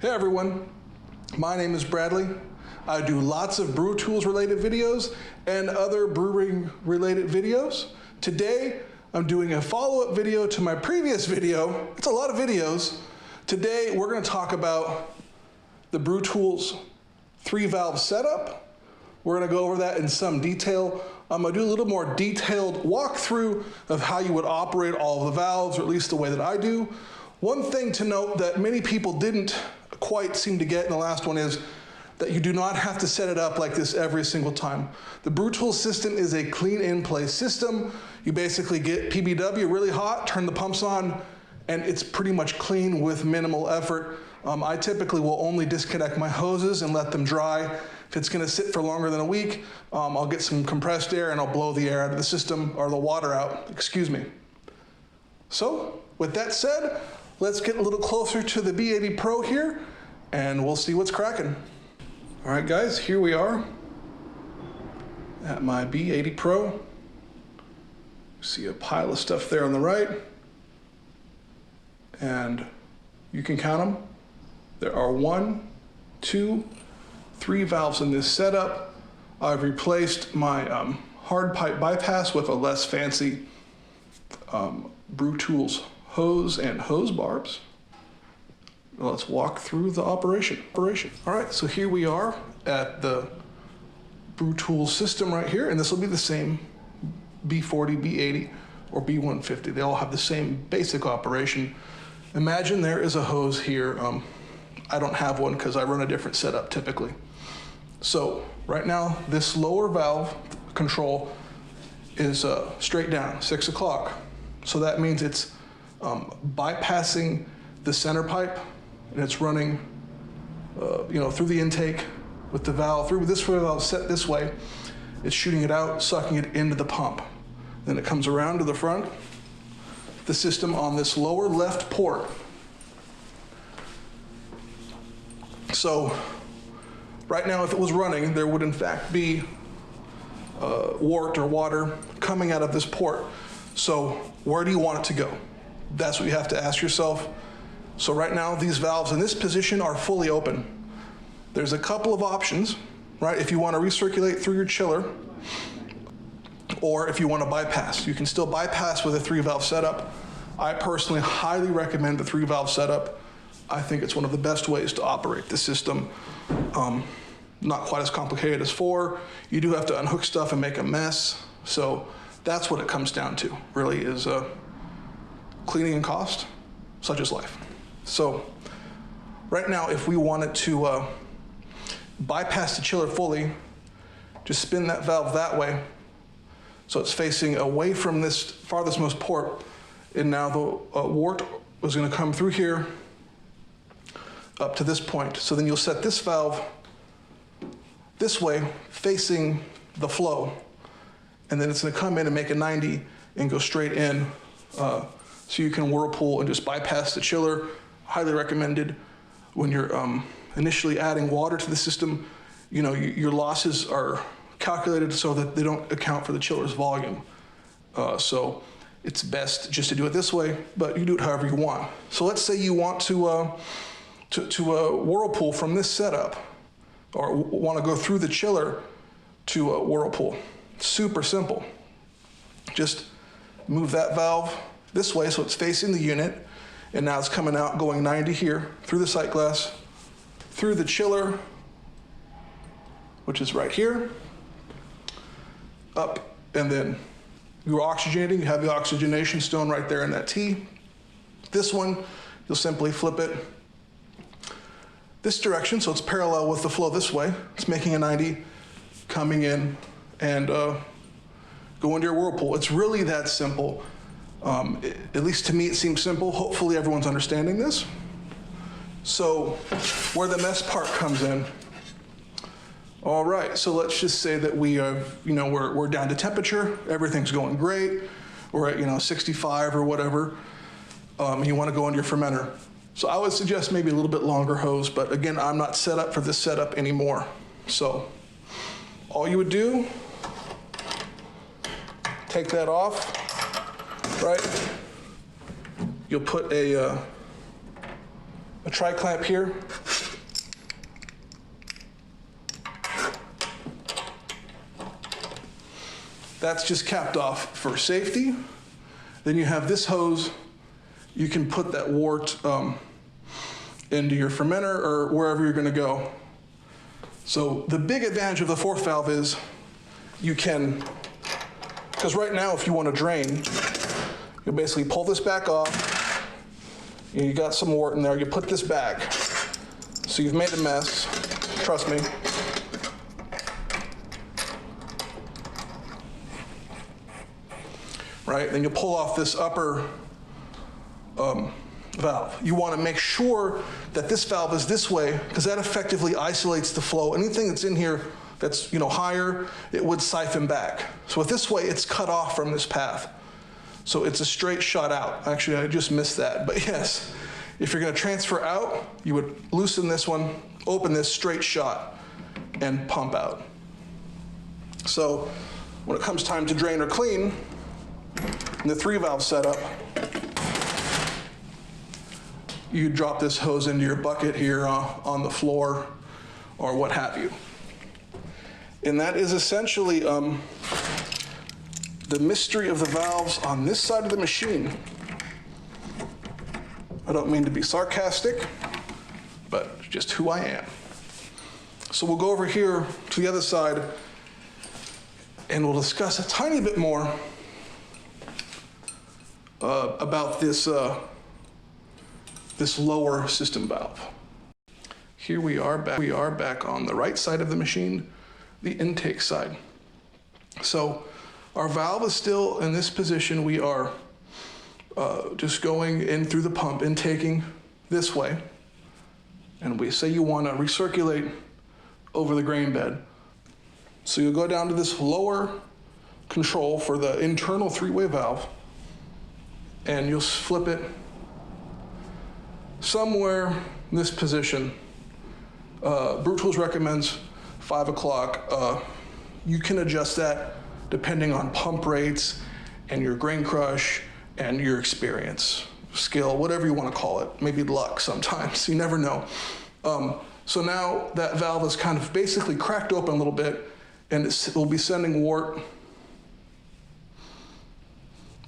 Hey everyone, my name is Bradley. I do lots of Brewtools related videos and other brewing related videos. Today, I'm doing a follow-up video to my previous video. It's a lot of videos. Today, we're gonna talk about the Brewtools 3-valve setup. We're gonna go over that in some detail. I'm gonna do a little more detailed walkthrough of how you would operate all of the valves, or at least the way that I do. One thing to note that many people didn't quite seem to get in the last one is that you do not have to set it up like this every single time. The Brewtools system is a clean in-place system. You basically get PBW really hot, turn the pumps on, and it's pretty much clean with minimal effort. I typically will only disconnect my hoses and let them dry. If it's gonna sit for longer than a week, I'll get some compressed air and I'll blow the air out of the system, or the water out, excuse me. So, with that said, let's get a little closer to the B80 Pro here, and we'll see what's cracking. All right guys, here we are at my B80 Pro. You see a pile of stuff there on the right, and you can count them. There are 1, 2, 3 valves in this setup. I've replaced my hard pipe bypass with a less fancy Brewtools hose and hose barbs. Let's walk through the operation. All right, so here we are at the Brewtools system right here, and this will be the same B40, B80, or B150. They all have the same basic operation. Imagine there is a hose here. I don't have one because I run a different setup typically. So right now, this lower valve control is straight down, 6 o'clock. So that means it's bypassing the center pipe, and it's running through the intake with the valve, through this valve set this way. It's shooting it out, sucking it into the pump. Then it comes around to the front. The system on this lower left port. So right now, if it was running, there would in fact be wort or water coming out of this port. So where do you want it to go? That's what you have to ask yourself. So right now, these valves in this position are fully open. There's a couple of options, right? If you want to recirculate through your chiller, or if you want to bypass. You can still bypass with a 3-valve setup. I personally highly recommend the 3-valve setup. I think it's one of the best ways to operate the system. Not quite as complicated as 4. You do have to unhook stuff and make a mess. So that's what it comes down to, really, is cleaning and cost, such as life. So right now, if we wanted to bypass the chiller fully, just spin that valve that way, so it's facing away from this farthest most port, and now the wort is going to come through here up to this point. So then you'll set this valve this way, facing the flow, and then it's going to come in and make a 90 and go straight in, so you can whirlpool and just bypass the chiller. Highly recommended when you're initially adding water to the system. You know, your losses are calculated so that they don't account for the chiller's volume. So it's best just to do it this way, but you do it however you want. So let's say you want to whirlpool from this setup, or want to go through the chiller to a whirlpool. Super simple. Just move that valve this way so it's facing the unit, and now it's coming out going 90 here, through the sight glass, through the chiller, which is right here, up, and then you're oxygenating. You have the oxygenation stone right there in that T. This one, you'll simply flip it this direction, so it's parallel with the flow this way. It's making a 90, coming in, and go into your whirlpool. It's really that simple. At least to me, it seems simple. Hopefully everyone's understanding this. So where the mess part comes in. All right, so let's just say that we have, we're down to temperature. Everything's going great. We're at, 65 or whatever. You want to go into your fermenter. So I would suggest maybe a little bit longer hose, but again, I'm not set up for this setup anymore. So all you would do, take that off, right? You'll put a tri-clamp here, That's just capped off for safety. Then you have this hose. You can put that wort into your fermenter or wherever you're gonna go. So the big advantage of the fourth valve is you can, because right now if you want to drain, you basically pull this back off. You got some wort in there, you put this back. So you've made a mess, trust me. Right, then you pull off this upper valve. You want to make sure that this valve is this way because that effectively isolates the flow. Anything that's in here that's higher, it would siphon back. So with this way, it's cut off from this path. So it's a straight shot out. Actually, I just missed that, but yes. If you're going to transfer out, you would loosen this one, open this straight shot, and pump out. So when it comes time to drain or clean, in the 3-valve setup, you drop this hose into your bucket here on the floor or what have you. And that is essentially the mystery of the valves on this side of the machine. I don't mean to be sarcastic, but just who I am. So we'll go over here to the other side and we'll discuss a tiny bit more about this this lower system valve. Here we are back on the right side of the machine, the intake side. So our valve is still in this position. We are just going in through the pump, intaking this way. And we say you want to recirculate over the grain bed. So you'll go down to this lower control for the internal 3-way valve, and you'll flip it somewhere in this position. Brewtools recommends 5 o'clock. You can adjust that depending on pump rates and your grain crush and your experience, skill, whatever you want to call it. Maybe luck sometimes, you never know. So now that valve is kind of basically cracked open a little bit, and it will be sending wort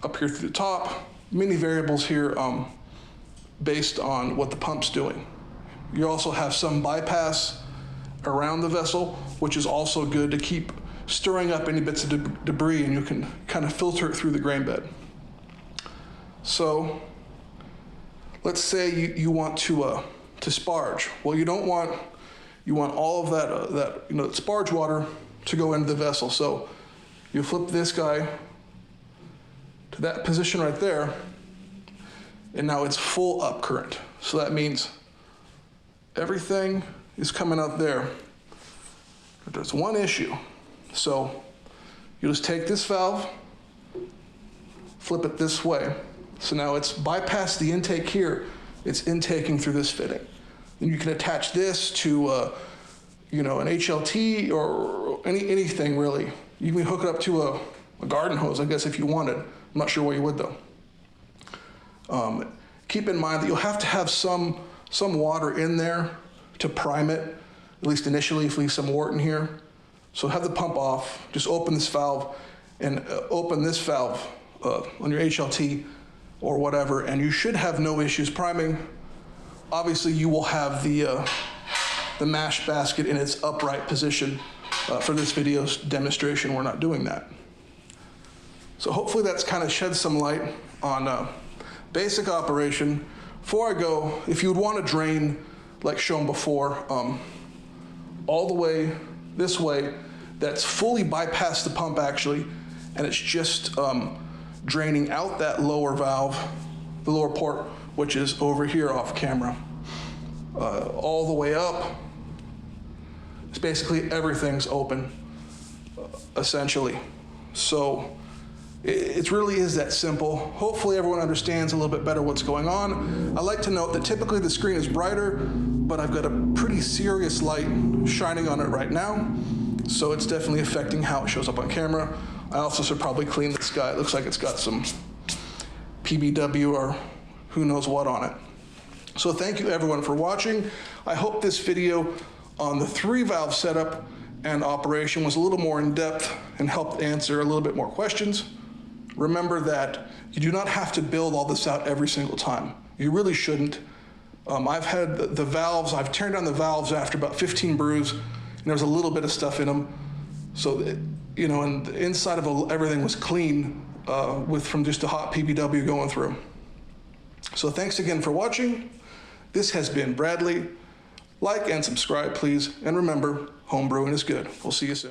up here through the top. Many variables here based on what the pump's doing. You also have some bypass around the vessel, which is also good to keep stirring up any bits of debris, and you can kind of filter it through the grain bed. So let's say you want to sparge. Well, you don't want, you want all of that sparge water to go into the vessel. So you flip this guy to that position right there, and now it's full up current. So that means everything is coming out there. But there's one issue. So you just take this valve, flip it this way. So now it's bypassed the intake here. It's intaking through this fitting. And you can attach this to an HLT or anything really. You can hook it up to a garden hose, I guess, if you wanted. I'm not sure why you would though. Keep in mind that you'll have to have some water in there to prime it, at least initially, if you leave some wort in here. So have the pump off, just open this valve and open this valve on your HLT or whatever, and you should have no issues priming. Obviously, you will have the mash basket in its upright position. For this video's demonstration, we're not doing that. So hopefully that's kind of shed some light on basic operation. Before I go, if you would want to drain, like shown before, all the way this way, that's fully bypassed the pump actually, and it's just draining out that lower valve, the lower port, which is over here off camera. All the way up, it's basically everything's open, essentially. So it really is that simple. Hopefully everyone understands a little bit better what's going on. I like to note that typically the screen is brighter, but I've got a pretty serious light shining on it right now, so it's definitely affecting how it shows up on camera. I also should probably clean this guy. It looks like it's got some PBW or who knows what on it. So thank you everyone for watching. I hope this video on the 3-valve setup and operation was a little more in depth and helped answer a little bit more questions. Remember that you do not have to build all this out every single time. You really shouldn't. I've had the valves, I've turned on the valves after about 15 brews, and there was a little bit of stuff in them. So, and the inside of everything was clean from just a hot PBW going through. So thanks again for watching. This has been Bradley. Like and subscribe, please. And remember, home brewing is good. We'll see you soon.